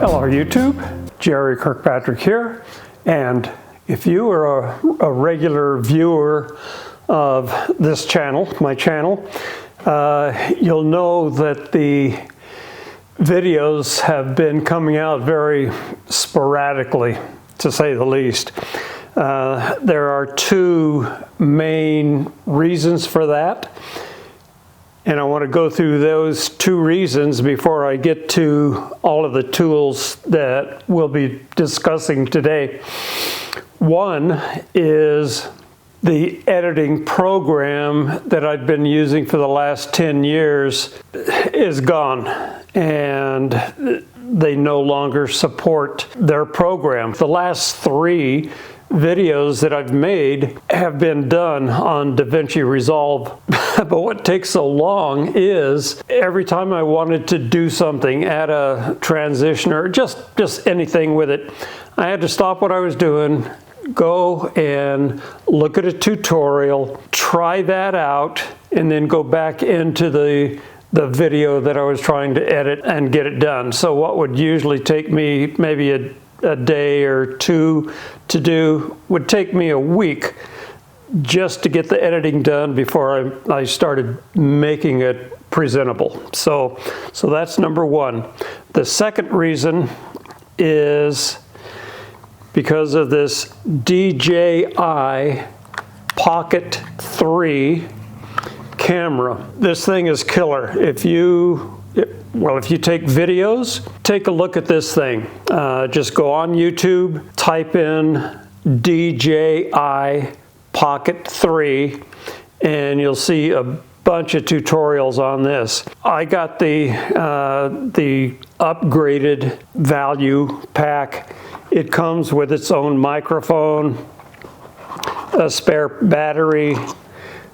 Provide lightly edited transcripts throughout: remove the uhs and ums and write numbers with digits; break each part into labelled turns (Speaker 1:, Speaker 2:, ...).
Speaker 1: Hello YouTube, Jerry Kirkpatrick here, and if you are a regular viewer of this channel, my channel, you'll know that the videos have been coming out very sporadically, to say the least. There are two main reasons for that, and I want to go through those two reasons before I get to all of the tools that we'll be discussing today. One is the editing program that I've been using for the last 10 years is gone, and they no longer support their program. The last three videos that I've made have been done on DaVinci Resolve. But what takes so long is every time I wanted to do something, add a transition or just anything with it, I had to stop what I was doing, go and look at a tutorial, try that out, and then go back into the video that I was trying to edit and get it done. So what would usually take me maybe a day or two to do would take me a week just to get the editing done before I started making it presentable. So that's number one. The second reason is because of this DJI Pocket 3 camera. This thing is killer. If you take videos, take a look at this thing. Just go on YouTube, type in DJI Pocket 3, and you'll see a bunch of tutorials on this. I got the upgraded value pack. It comes with its own microphone, a spare battery,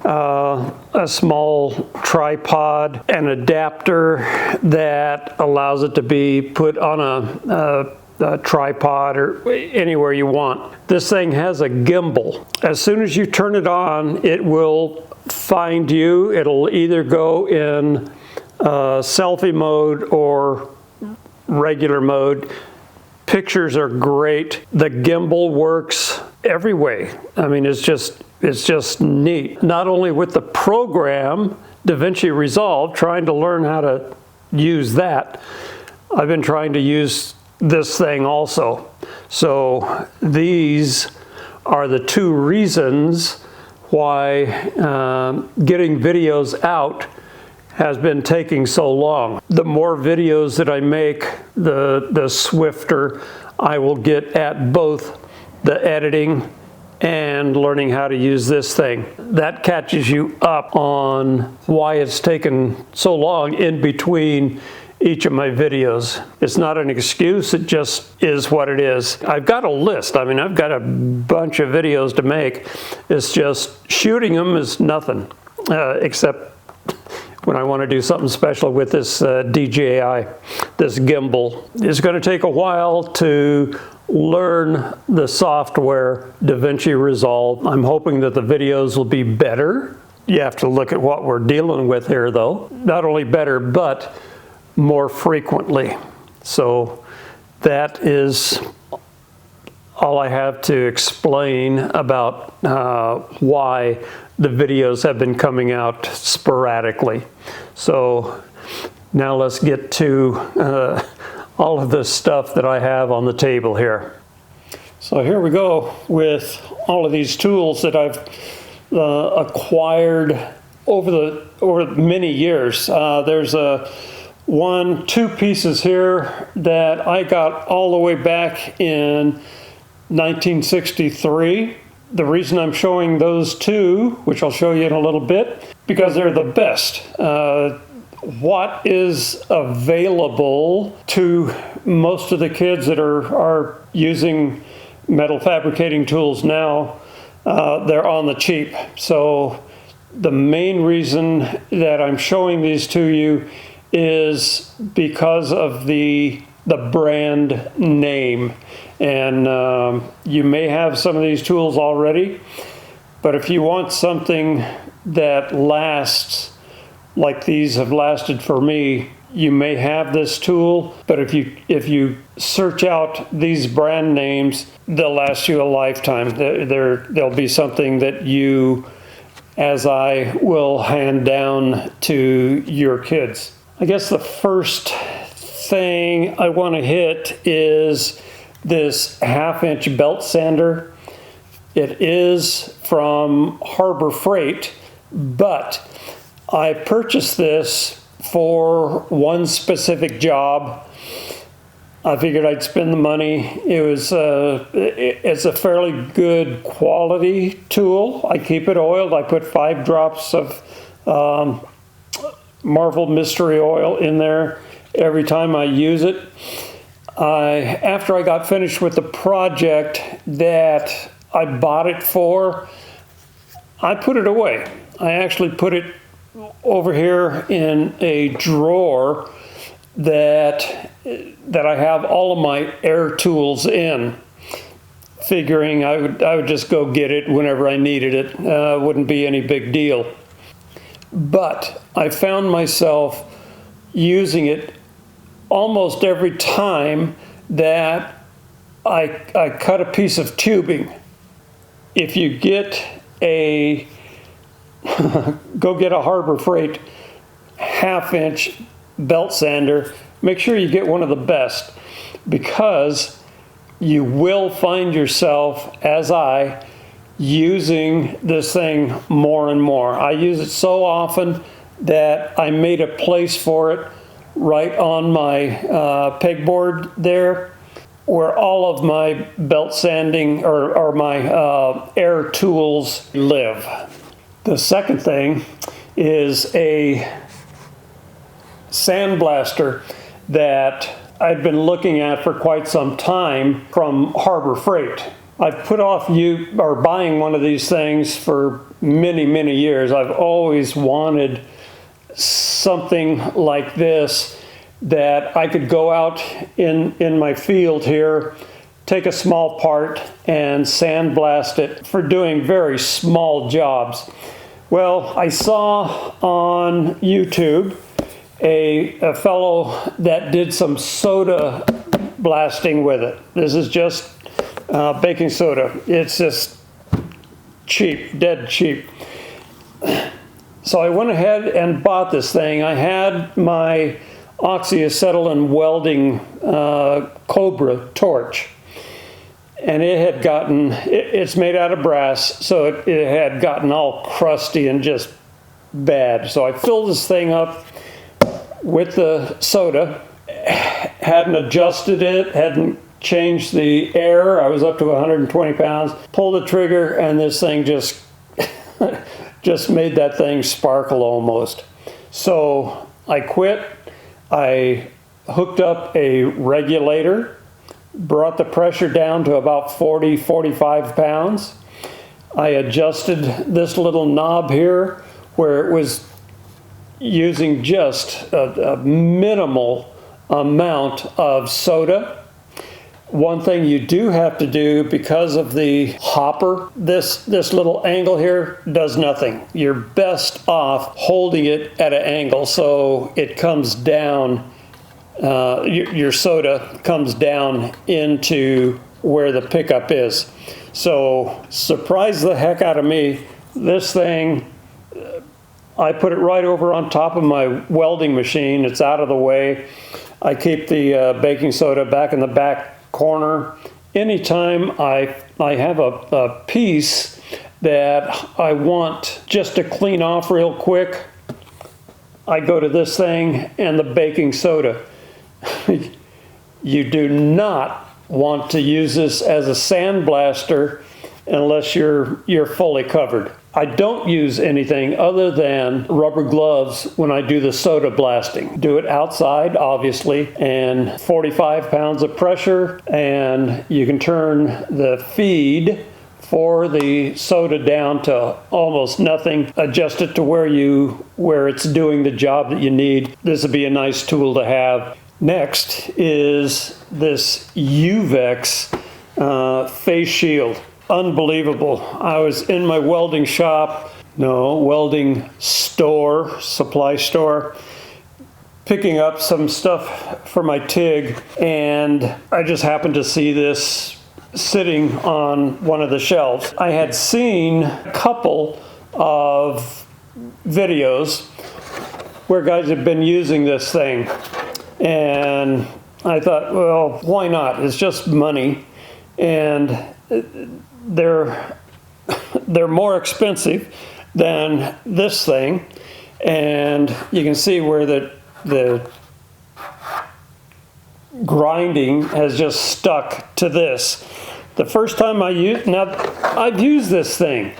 Speaker 1: a small tripod, an adapter that allows it to be put on a tripod or anywhere you want. This thing has a gimbal. As soon as you turn it on, it will find you. It'll either go in selfie mode or regular mode. Pictures are great. The gimbal works every way. I mean, it's just neat. Not only with the program, DaVinci Resolve, trying to learn how to use that, I've been trying to use this thing also. So these are the two reasons why getting videos out has been taking so long. The more videos that I make, the swifter I will get at both the editing and learning how to use this thing. That catches you up on why it's taken so long in between each of my videos. It's not an excuse, it just is what it is. I've got a list. I mean, I've got a bunch of videos to make. It's just shooting them is nothing, except when I want to do something special with this DJI, this gimbal. It's going to take a while to learn the software DaVinci Resolve. I'm hoping that the videos will be better. You have to look at what we're dealing with here though. Not only better, but more frequently. So that is all I have to explain about why the videos have been coming out sporadically. So now let's get to all of the stuff that I have on the table here. So here we go with all of these tools that I've acquired over many years. There's two pieces here that I got all the way back in 1963. The reason I'm showing those two, which I'll show you in a little bit, because they're the best. What is available to most of the kids that are using metal fabricating tools now, they're on the cheap. So the main reason that I'm showing these to you is because of the brand name. And you may have some of these tools already, but if you want something that lasts like these have lasted for me, you may have this tool, but if you search out these brand names, they'll last you a lifetime. There'll be something that you, as I will, hand down to your kids. I guess the first thing I want to hit is this 1/2-inch belt sander. It is from Harbor Freight, but I purchased this for one specific job. I figured I'd spend the money. It's a fairly good quality tool. I keep it oiled. I put 5 drops of Marvel Mystery Oil in there every time I use it. After I got finished with the project that I bought it for, I put it away. I actually put it over here in a drawer that I have all of my air tools in, figuring I would just go get it whenever I needed it. Wouldn't be any big deal. But I found myself using it almost every time that I cut a piece of tubing. If you get go get a Harbor Freight 1/2-inch belt sander, make sure you get one of the best, because you will find yourself, as I, using this thing more and more. I use it so often that I made a place for it right on my pegboard there, where all of my belt sanding or my air tools live. The second thing is a sandblaster that I've been looking at for quite some time from Harbor Freight. I've put off buying one of these things for many, many years. I've always wanted something like this that I could go out in my field here, take a small part and sandblast it for doing very small jobs. Well, I saw on YouTube a fellow that did some soda blasting with it. This is just baking soda. It's just cheap, dead cheap. So I went ahead and bought this thing. I had my oxyacetylene welding Cobra torch, and it had gotten, it's made out of brass, so it had gotten all crusty and just bad. So I filled this thing up with the soda, hadn't adjusted it, hadn't changed the air. I was up to 120 pounds, pulled the trigger, and this thing just just made that thing sparkle almost. So I quit. I hooked up a regulator, brought the pressure down to about 40, 45 pounds. I adjusted this little knob here where it was using just a minimal amount of soda. One thing you do have to do, because of the hopper, this little angle here does nothing. You're best off holding it at an angle so it comes down, your soda comes down into where the pickup is. So surprise the heck out of me. This thing, I put it right over on top of my welding machine. It's out of the way. I keep the baking soda back in the back corner. Anytime I have a piece that I want just to clean off real quick, I go to this thing and the baking soda. You do not want to use this as a sandblaster unless you're fully covered. I don't use anything other than rubber gloves when I do the soda blasting. Do it outside, obviously, and 45 pounds of pressure, and you can turn the feed for the soda down to almost nothing. Adjust it to where it's doing the job that you need. This would be a nice tool to have. Next is this UVEX face shield. Unbelievable. I was in my welding shop, welding store, supply store, picking up some stuff for my TIG, and I just happened to see this sitting on one of the shelves. I had seen a couple of videos where guys have been using this thing, and I thought, well, why not? It's just money, and they're more expensive than this thing, and you can see where the grinding has just stuck to this. The first time I've used this thing.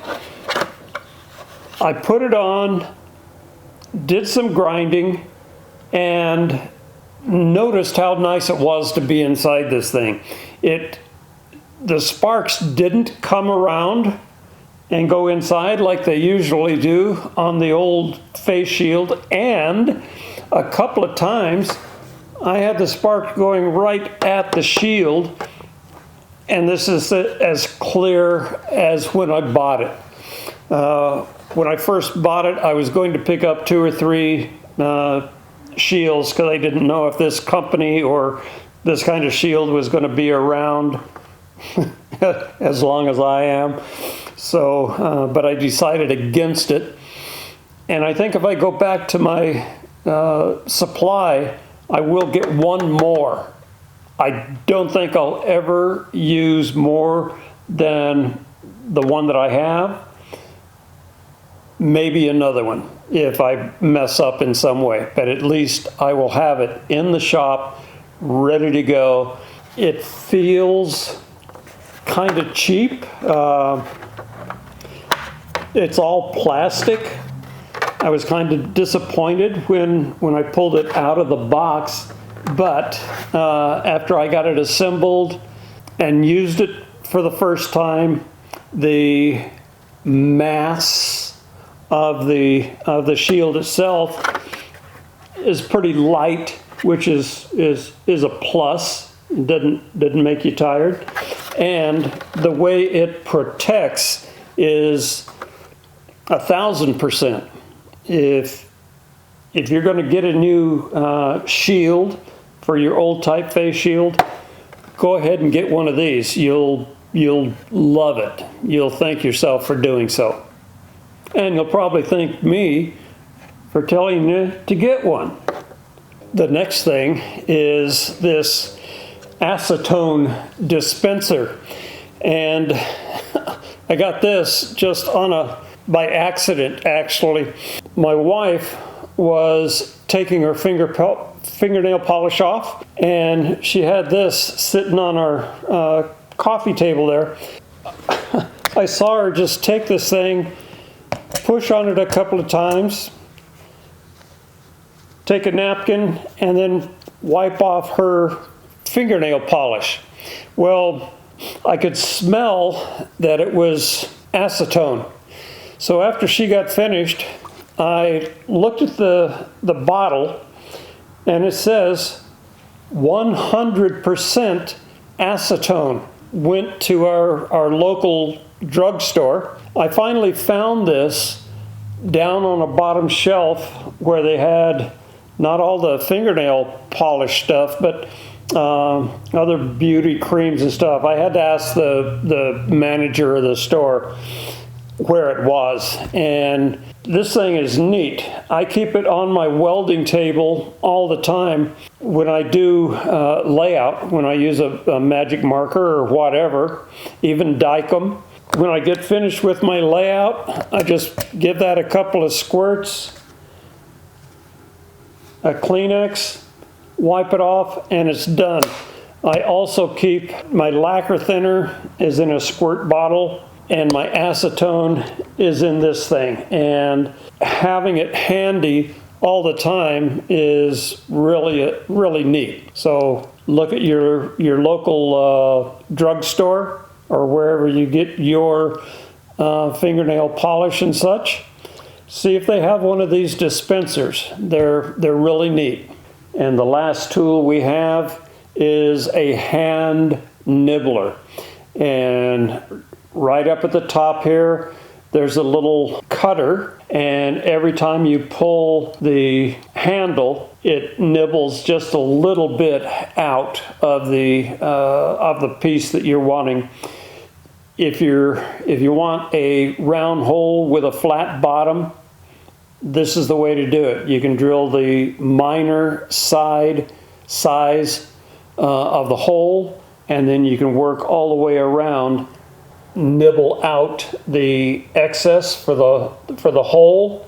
Speaker 1: I put it on, did some grinding, and noticed how nice it was to be inside this thing. The sparks didn't come around and go inside like they usually do on the old face shield, and a couple of times I had the spark going right at the shield, and this is as clear as when I bought it. When I first bought it, I was going to pick up 2 or 3 shields because I didn't know if this company or this kind of shield was going to be around as long as I am. So, but I decided against it. And I think if I go back to my supply, I will get one more. I don't think I'll ever use more than the one that I have. Maybe another one if I mess up in some way, but at least I will have it in the shop, ready to go. It feels kind of cheap. It's all plastic. I was kind of disappointed when I pulled it out of the box, but after I got it assembled and used it for the first time, the mass of the shield itself is pretty light, which is a plus. It doesn't make you tired, and the way it protects is 1,000%. If you're going to get a new shield for your old type face shield, go ahead and get one of these. You'll love it. You'll thank yourself for doing so. And you'll probably thank me for telling you to get one. The next thing is this acetone dispenser. And I got this just by accident, actually. My wife was taking her fingernail polish off, and she had this sitting on our coffee table there. I saw her just take this thing, push on it a couple of times, take a napkin, and then wipe off her fingernail polish. Well, I could smell that it was acetone. So after she got finished, I looked at the bottle, and it says 100% acetone. Went to our local drugstore. I finally found this down on a bottom shelf where they had not all the fingernail polish stuff, but other beauty creams and stuff. I had to ask the manager of the store where it was, and this thing is neat. I keep it on my welding table all the time when I do layout, when I use a magic marker or whatever, even Dykem. When I get finished with my layout, I just give that a couple of squirts, a Kleenex, wipe it off, and it's done. I also keep my lacquer thinner is in a squirt bottle, and my acetone is in this thing. And having it handy all the time is really neat. So look at your local drugstore or wherever you get your fingernail polish and such. See if they have one of these dispensers. They're really neat. And the last tool we have is a hand nibbler. And right up at the top here, there's a little cutter, and every time you pull the handle, it nibbles just a little bit out of the piece that you're wanting. If you want a round hole with a flat bottom, this is the way to do it. You can drill the minor size of the hole, and then you can work all the way around, nibble out the excess for the hole,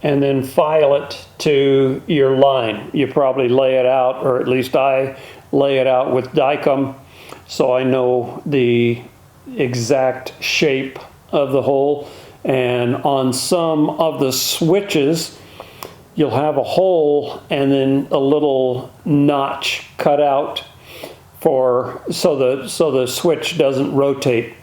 Speaker 1: and then file it to your line. You probably lay it out, or at least I lay it out with Dicom, so I know the exact shape of the hole. And on some of the switches, you'll have a hole and then a little notch cut out so the switch doesn't rotate.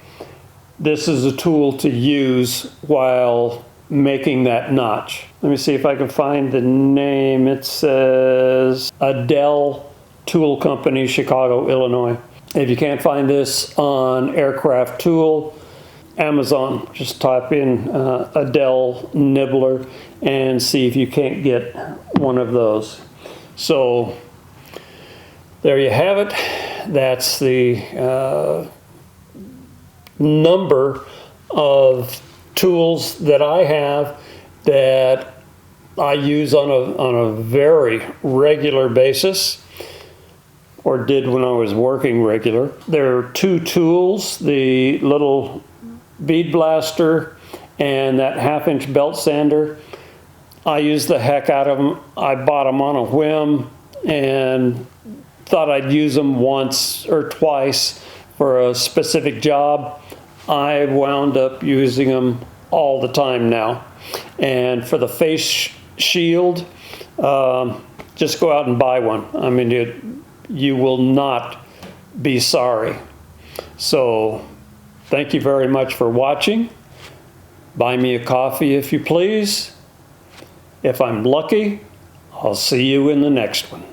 Speaker 1: This is a tool to use while making that notch. Let me see if I can find the name. It says Adele Tool Company, Chicago, Illinois. If you can't find this on Aircraft Tool, Amazon, just type in Adele nibbler and see if you can't get one of those. So there you have it. That's the number of tools that I have that I use on a very regular basis, or did when I was working regular. There are two tools, the little bead blaster and that 1/2-inch belt sander. I use the heck out of them. I bought them on a whim and thought I'd use them once or twice for a specific job. I wound up using them all the time now. And for the face shield, just go out and buy one. I mean, you will not be sorry. So thank you very much for watching. Buy me a coffee if you please. If I'm lucky, I'll see you in the next one.